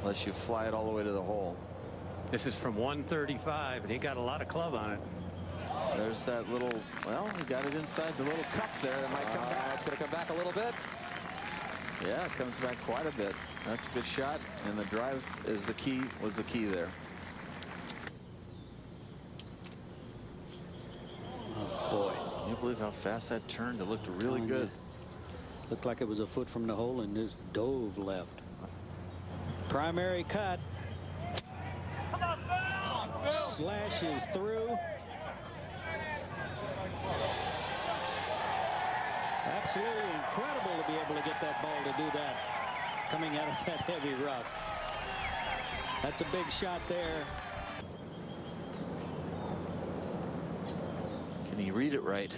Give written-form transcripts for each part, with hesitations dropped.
unless you fly it all the way to the hole. This is from 135, and he got a lot of club on it. There's that little, well, he got it inside the little cup there. That might come back. It's going to come back a little bit. Yeah, it comes back quite a bit. That's a good shot, and the drive is the key, was the key there. Oh, boy. Can you believe how fast that turned? It looked really good. Looked like it was a foot from the hole and just dove left. Primary cut. Slashes through. Absolutely incredible to be able to get that ball to do that coming out of that heavy rough. That's a big shot there. Can he read it right?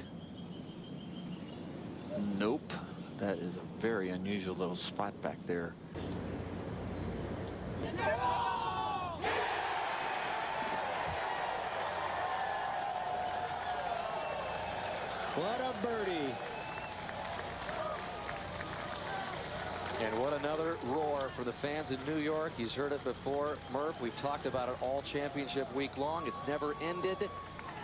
Nope. That is a very unusual little spot back there. What a birdie. And what another roar for the fans in New York. He's heard it before, Murph. We've talked about it all championship week long. It's never ended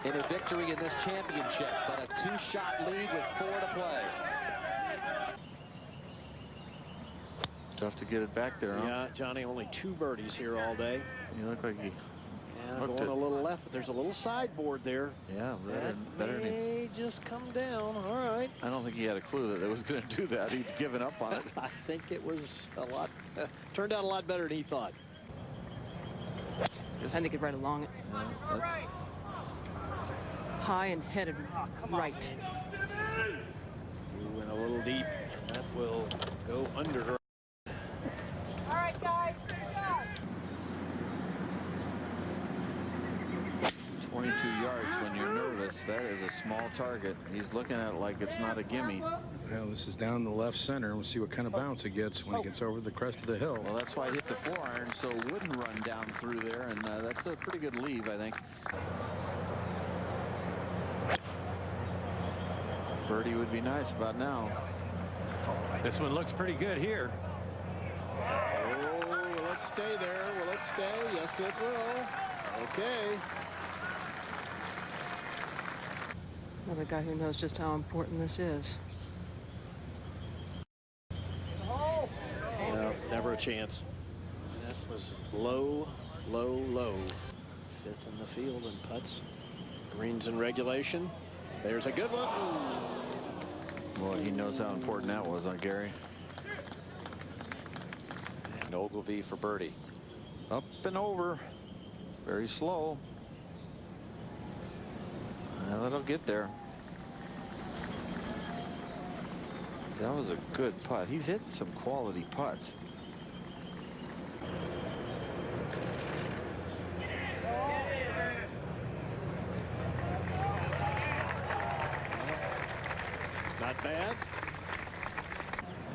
in a victory in this championship, but a 2-shot lead with 4 to play. Tough to get it back there, huh? Yeah, Johnny, only 2 birdies here all day. You look like he going a little left, but there's a little sideboard there. Yeah, that may just come down. All right. I don't think he had a clue that it was going to do that. He'd given up on it. I think it was a lot, turned out a lot better than he thought. I think it right along it. That's... High and headed right. You went a little deep, and that will go under her. All right, guys. 22 yards when you're nervous. That is a small target. He's looking at it like it's not a gimme. Well, this is down the left center. We'll see what kind of bounce it gets when it gets over the crest of the hill. Well, that's why I hit the 4-iron, so it wouldn't run down through there, and that's a pretty good leave, I think. Birdie would be nice about now. This one looks pretty good here. Oh, will it stay there? Will it stay? Yes, it will. Okay. Another guy who knows just how important this is. No, never a chance. That was low, low, low. 5th in the field and putts. Greens in regulation. There's a good one. Well, he knows how important that was, huh, Gary? And Ogilvy for birdie. Up and over. Very slow. That'll get there. That was a good putt. He's hit some quality putts. Not bad.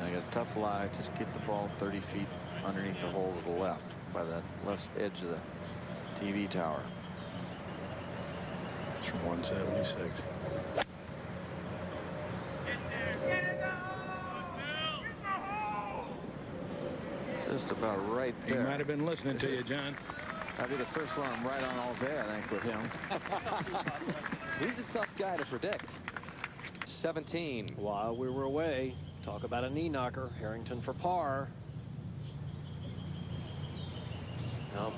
I got a tough lie. Just get the ball 30 feet underneath the hole to the left by the left edge of the TV tower. It's from 176. Just about right there. He might have been listening to you, John. That'd be the first one I'm right on all day, I think, with him. He's a tough guy to predict. 17. While we were away, talk about a knee knocker. Harrington for par. Nope.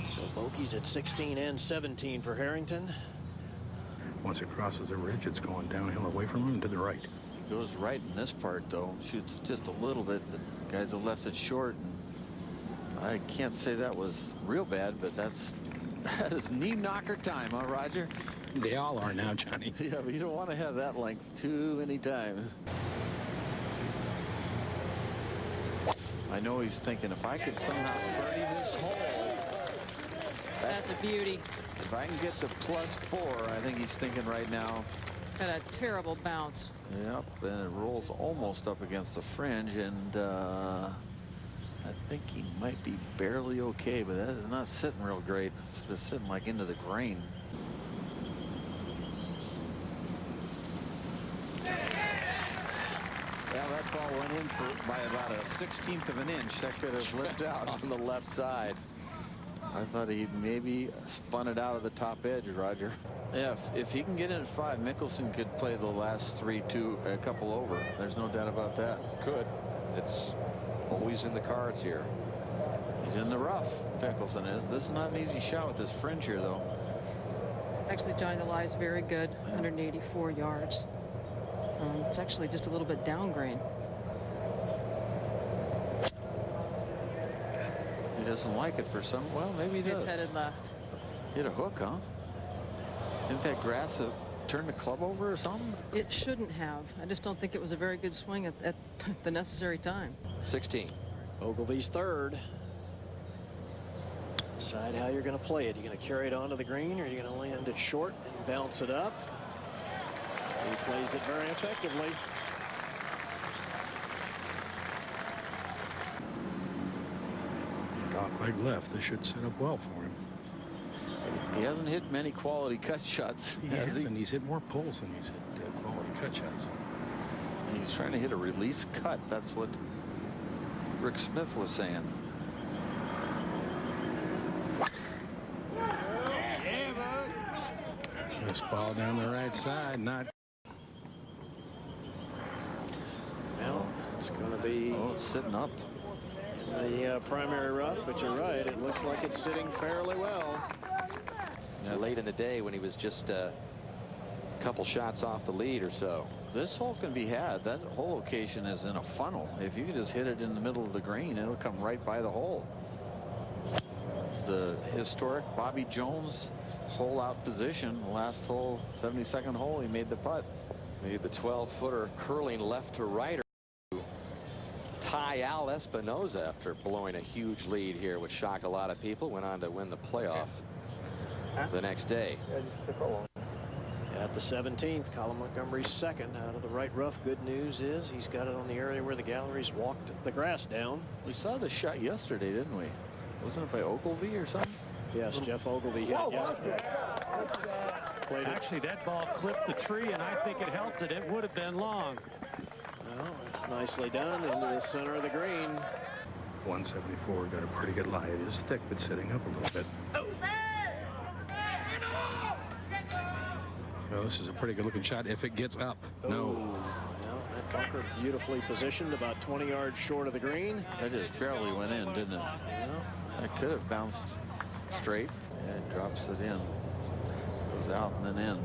So bogeys at 16 and 17 for Harrington. Once it crosses the ridge, it's going downhill away from him to the right. It goes right in this part, though. Shoots just a little bit. The guys have left it short. And I can't say that was real bad, but that is knee knocker time, huh, Roger? They all are now, Johnny. Yeah, but you don't want to have that length too many times. I know he's thinking, if I could somehow birdie this hole. That's a beauty. If I can get the +4, I think he's thinking right now. Had a terrible bounce. Yep, and it rolls almost up against the fringe, and I think he might be barely okay, but that is not sitting real great. It's just sitting like into the grain. Yeah, that ball went in by about a 1/16 of an inch. That could have flipped out on the left side. I thought he maybe spun it out of the top edge, Roger. Yeah, if he can get in at 5, Mickelson could play the last 3-2, a couple over. There's no doubt about that. Could. It's always in the cards here. He's in the rough, Mickelson is. This is not an easy shot with this fringe here, though. Actually, Johnny, the lie is very good, 184 yards. It's actually just a little bit down grain. He doesn't like it for some. Well, maybe he does. It's headed left. Hit a hook, huh? Didn't that grass turn the club over or something? It shouldn't have. I just don't think it was a very good swing at the necessary time. 16. Ogilvy's third. Decide how you're going to play it. You're going to carry it onto the green, or you're going to land it short and bounce it up. He plays it very effectively. Dog leg left. This should set up well for him. He hasn't hit many quality cut shots. He hasn't. He's hit more pulls than he's hit quality cut shots. He's trying to hit a release cut. That's what Rick Smith was saying. This ball down the right side, not. Well, it's going to be it's sitting up in the primary rough, but you're right. It looks like it's sitting fairly well. Late in the day when he was just a couple shots off the lead or so. This hole can be had. That whole location is in a funnel. If you can just hit it in the middle of the green, it'll come right by the hole. It's the historic Bobby Jones hole out position. Last hole, 72nd hole, he made the putt. Made the 12-footer curling left to right. Ty Al Espinoza, after blowing a huge lead here, would shock a lot of people, went on to win the playoff the next day. At the 17th, Colin Montgomerie's second out of the right rough. Good news is he's got it on the area where the galleries walked the grass down. We saw the shot yesterday, didn't we? Wasn't it by Ogilvy or something? Yes, Geoff Ogilvy hit it yesterday. Actually, that ball clipped the tree, and I think it helped it. It would have been long. Well, it's nicely done into the center of the green. 174 got a pretty good lie. It is thick, but sitting up a little bit. Well, this is a pretty good looking shot if it gets up. No. Well, that bunker beautifully positioned about 20 yards short of the green. That just barely went in, didn't it? Well, That could have bounced straight. And it drops it in. Goes out and then in.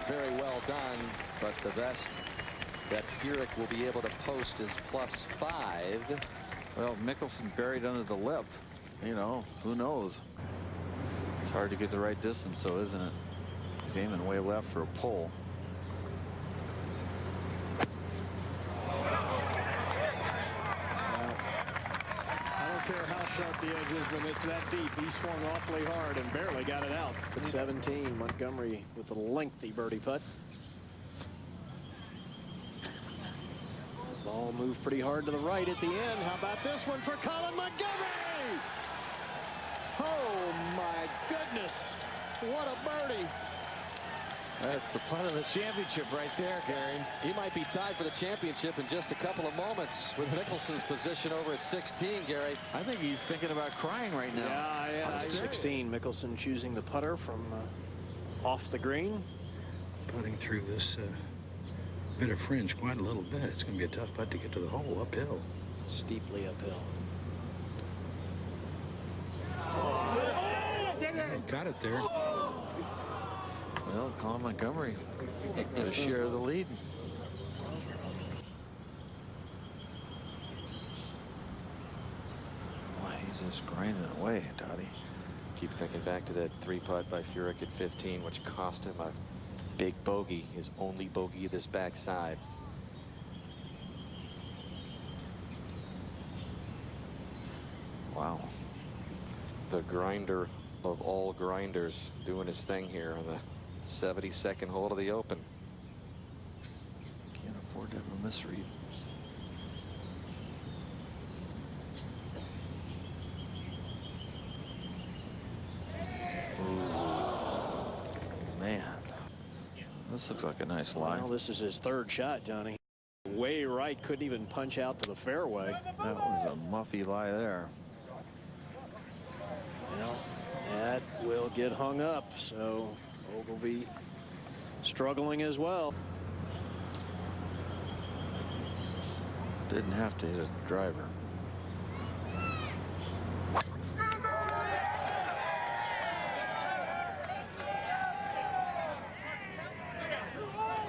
Very well done, but the best that Furyk will be able to post is +5. Well, Mickelson buried under the lip. You know, who knows? It's hard to get the right distance, though, isn't it? He's aiming way left for a pull. I don't care how sharp the edge is when it's that deep. He swung awfully hard and barely got it out. At 17, Montgomerie with a lengthy birdie putt. Ball moved pretty hard to the right at the end. How about this one for Colin Montgomerie? Oh, my goodness. What a birdie. That's the putt of the championship right there, Gary. He might be tied for the championship in just a couple of moments with Mickelson's position over at 16, Gary. I think he's thinking about crying right now. Yeah. 16, Mickelson choosing the putter from off the green. Putting through this bit of fringe quite a little bit. It's going to be a tough putt to get to the hole uphill. Steeply uphill. Got it there. Well, Colin Montgomerie got a share of the lead. Why, he's just grinding away, Dottie. Keep thinking back to that 3-putt by Furyk at 15, which cost him a big bogey, his only bogey this backside. Wow. The grinder of all grinders doing his thing here on the 72nd hole of the Open. Can't afford to have a misread. This looks like a nice lie. Well, this is his third shot, Johnny. Way right, couldn't even punch out to the fairway. That was a muffy lie there. Well, that will get hung up, so Ogilvy struggling as well. Didn't have to hit a driver.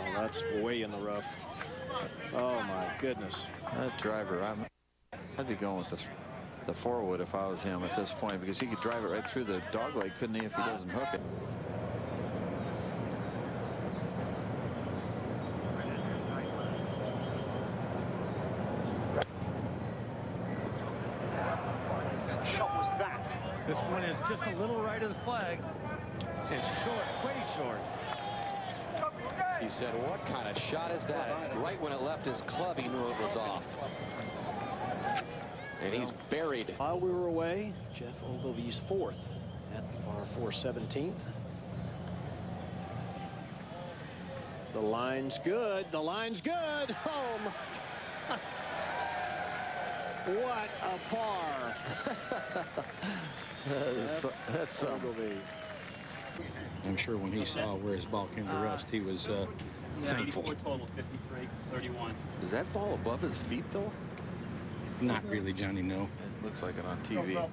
Well, that's way in the rough. Oh my goodness. That driver, I'd be going with the forward if I was him at this point, because he could drive it right through the dog leg, couldn't he, if he doesn't hook it? Shot was that? This one is just a little right of the flag. It's short, way short. He said, what kind of shot is that? Right when it left his club, he knew it was off. And he's buried. While we were away, Geoff Ogilvy's fourth at the par 4 17th. The line's good. The line's good. Home. What a par. That's Ogilvy. I'm sure when he saw where his ball came to rest, he was thankful. Total, 53, 31. Is that ball above his feet, though? Not really, Johnny, no. It looks like it on TV.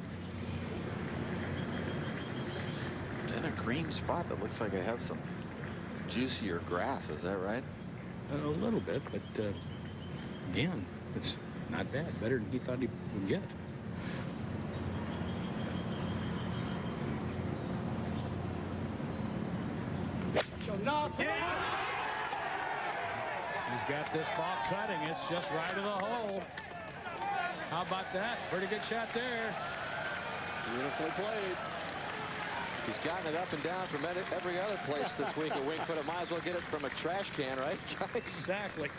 In a green spot that looks like it has some juicier grass, is that right? A little bit, but again, it's not bad. Better than he thought he would get. He's got this ball cutting. It's just right of the hole. How about that? Pretty good shot there. Beautifully played. He's gotten it up and down from every other place this week at Wingfoot. I might as well get it from a trash can, right, guys? Exactly.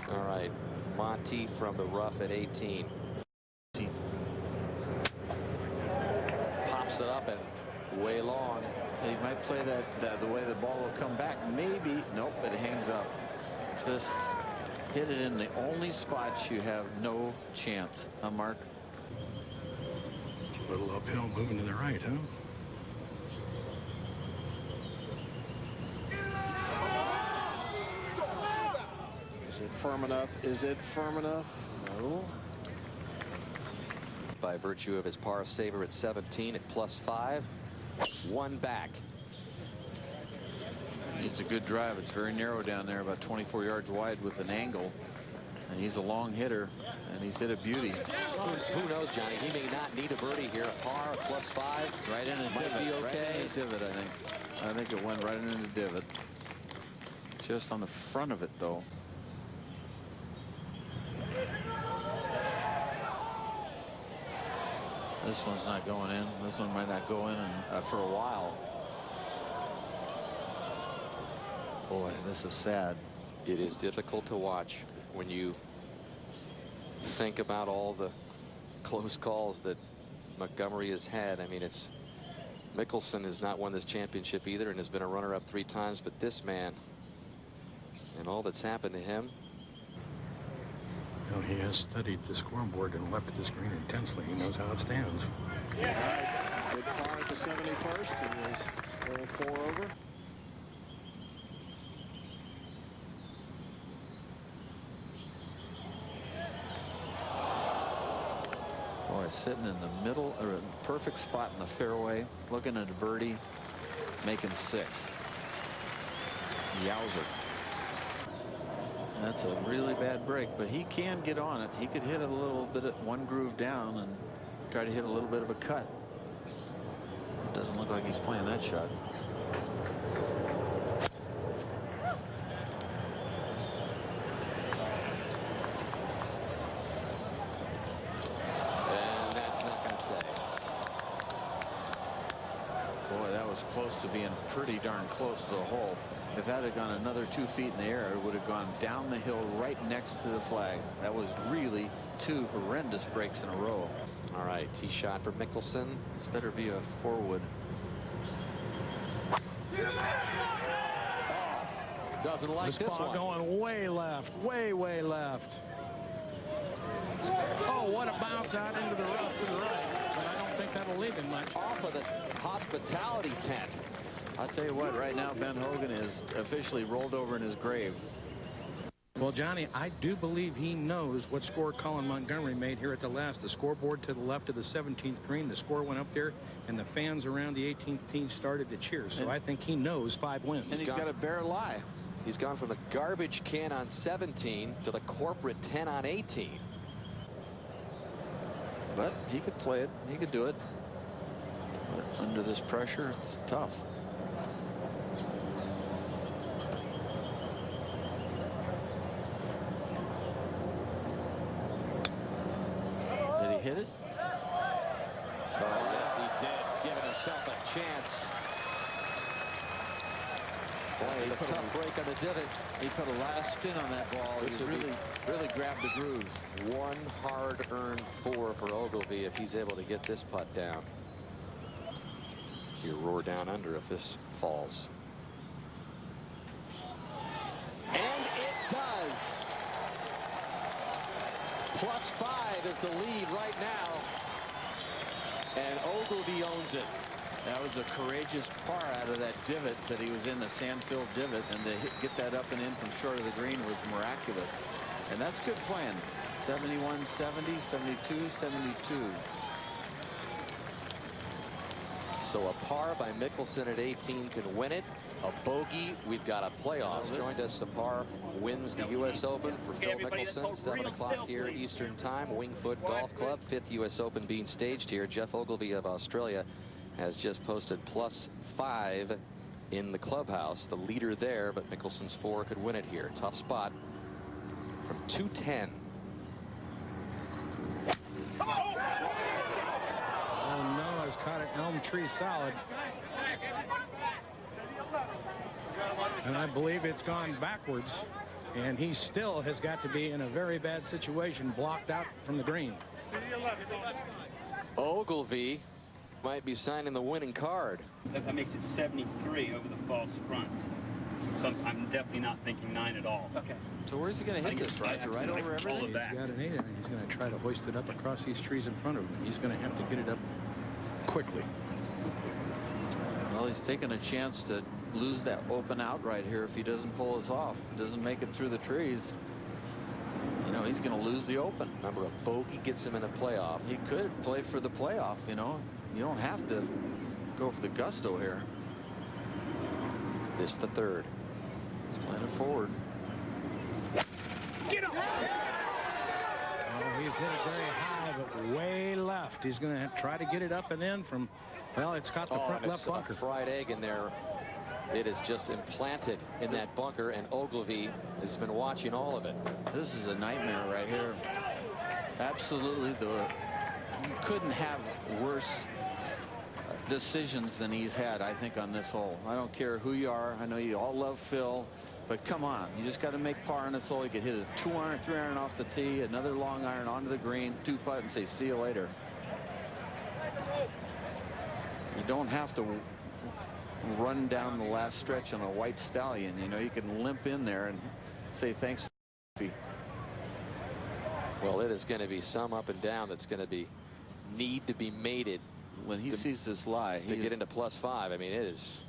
All right. Monty from the rough at 18. Pops it up and way long. He might play that the way the ball will come back. Maybe. Nope, it hangs up. Just hit it in the only spots you have no chance. Huh, Mark? A little uphill, moving to the right, huh? Is it firm enough? Is it firm enough? No. By virtue of his par saver at 17 at +5. One back. It's a good drive. It's very narrow down there, about 24 yards wide with an angle. And he's a long hitter, and he's hit a beauty. Who knows, Johnny? He may not need a birdie here. A par, a +5. Right in a Might divot. be okay. Right in a divot, I think. I think it went right in the divot. Just on the front of it, though. This one's not going in. This one might not go in for a while. Boy, this is sad. It is difficult to watch when you think about all the close calls that Montgomerie has had. I mean, Mickelson has not won this championship either and has been a runner-up 3 times, but this man and all that's happened to him. Well, he has studied the scoreboard and left the screen intensely. He knows how it stands. Good par at the 71st, and is still 4 over. Boy, sitting in the middle, or a perfect spot in the fairway, looking at a birdie, making 6. Yowzer. That's a really bad break, but he can get on it. He could hit it a little bit at one groove down and try to hit a little bit of a cut. It doesn't look like he's playing that shot. And that's not going to stay. Boy, that was close to being pretty darn close to the hole. If that had gone another 2 feet in the air, it would have gone down the hill right next to the flag. That was really 2 horrendous breaks in a row. All right, tee shot for Mickelson. This better be a forward. Doesn't like this ball one. going way left, way left. Oh, what a bounce out into the rough to the right. But I don't think that'll leave him much. Off of the hospitality tent. I'll tell you what, right now Ben Hogan is officially rolled over in his grave. Well, Johnny, I do believe he knows what score Colin Montgomerie made here at the last. The scoreboard to the left of the 17th green, the score went up there, and the fans around the 18th tee started to cheer. So I think he knows 5 wins. And he's got a bare lie. He's gone from the garbage can on 17 to the corporate 10 on 18. But he could play it. He could do it. But under this pressure, it's tough. Did he hit it? Oh, yes, he did. Giving himself a chance. Boy, a tough break on the divot. He put a lot of spin on that ball. This He would be really grabbed the grooves. one hard-earned 4 for Ogilvy if he's able to get this putt down. You roar down under if this falls. And it does. +5 is the lead right now. And Ogilvy owns it. That was a courageous par out of that divot that he was in, the sand-filled divot, and to get that up and in from short of the green was miraculous. And that's good playing. 71, 70, 72, 72. So a par by Mickelson at 18 can win it. A bogey, we've got a playoffs. Joined us, a par wins the U.S. Open for Phil Mickelson. 7 o'clock here Eastern Time. Wingfoot Golf Club, 5th U.S. Open being staged here. Geoff Ogilvy of Australia has just posted +5 in the clubhouse. The leader there, but Mickelson's 4 could win it here. Tough spot from 210. Oh no, it's caught an elm tree solid. And I believe it's gone backwards. And he still has got to be in a very bad situation, blocked out from the green. Ogilvy might be signing the winning card. That makes it 73 over the false fronts. So I'm definitely not thinking 9 at all. Okay. So where's he going to hit this, Roger? Right over everything? He's got an 8, and he's going to try to hoist it up across these trees in front of him. He's going to have to get it up quickly. Well, he's taking a chance to lose that open out right here if he doesn't pull us off. Doesn't make it through the trees. You know, he's going to lose the Open. Remember, a bogey gets him in a playoff. He could play for the playoff, you know. You don't have to go for the gusto here. This the 3rd. He's playing it forward. Get up! Oh, he's hit it very high, but way left. He's going to try to get it up and in from, well, it's got the front left bunker. A fried egg in there. It is just implanted in that bunker, and Ogilvy has been watching all of it. This is a nightmare right here. Absolutely, you couldn't have worse decisions than he's had, I think, on this hole. I don't care who you are. I know you all love Phil, but come on, you just got to make par on this hole. You could hit a 2-iron, 3-iron off the tee, another long iron onto the green, 2-putt, and say see you later. You don't have to run down the last stretch on a white stallion. You know, you can limp in there and say thanks. Well, it is going to be some up and down that's going to need to be mated when he sees this lie to get into +5. I mean, it is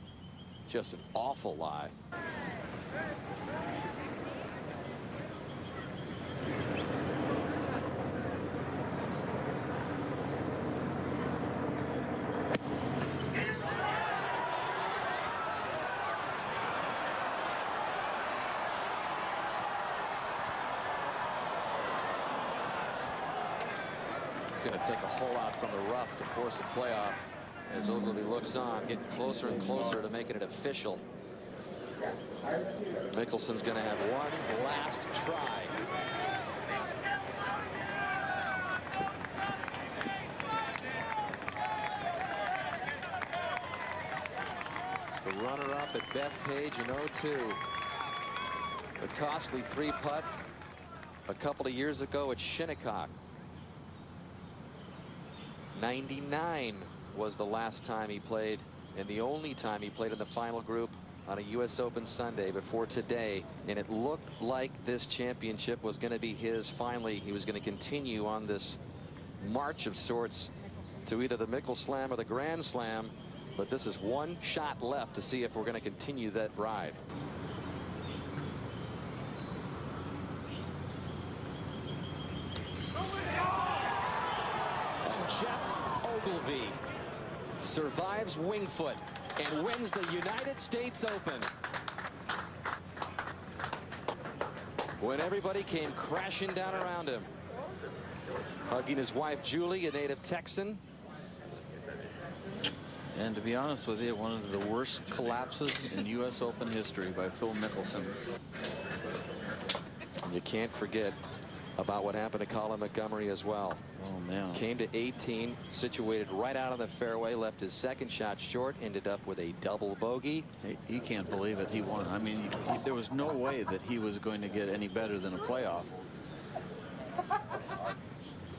just an awful lie. Going to take a hole out from the rough to force a playoff as Ogilvy looks on, getting closer and closer to making it official. Mickelson's going to have one last try. The runner-up at Bethpage in 02. The costly 3-putt a couple of years ago at Shinnecock. 99 was the last time he played, and the only time he played in the final group on a U.S. Open Sunday before today, and it looked like this championship was going to be his finally. He was going to continue on this march of sorts to either the Mickelson Slam or the Grand Slam, but this is one shot left to see if we're going to continue that ride. And Geoff Ogilvy survives Wingfoot and wins the United States Open. When everybody came crashing down around him. Hugging his wife Julie, a native Texan. And to be honest with you, one of the worst collapses in U.S. Open history by Phil Mickelson. You can't forget about what happened to Colin Montgomerie as well. Oh, man. Came to 18, situated right out of the fairway, left his second shot short, ended up with a double bogey. He can't believe it. He won. I mean, there was no way that he was going to get any better than a playoff.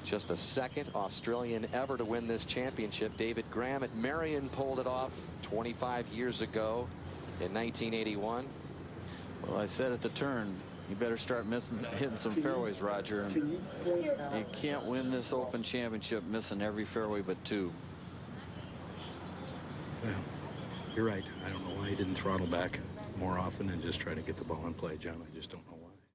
Just the second Australian ever to win this championship. David Graham at Marion pulled it off 25 years ago in 1981. Well, I said at the turn, you better start hitting some fairways, Roger. And you can't win this Open Championship missing every fairway but two. Well, you're right. I don't know why he didn't throttle back more often and just try to get the ball in play, John. I just don't know why.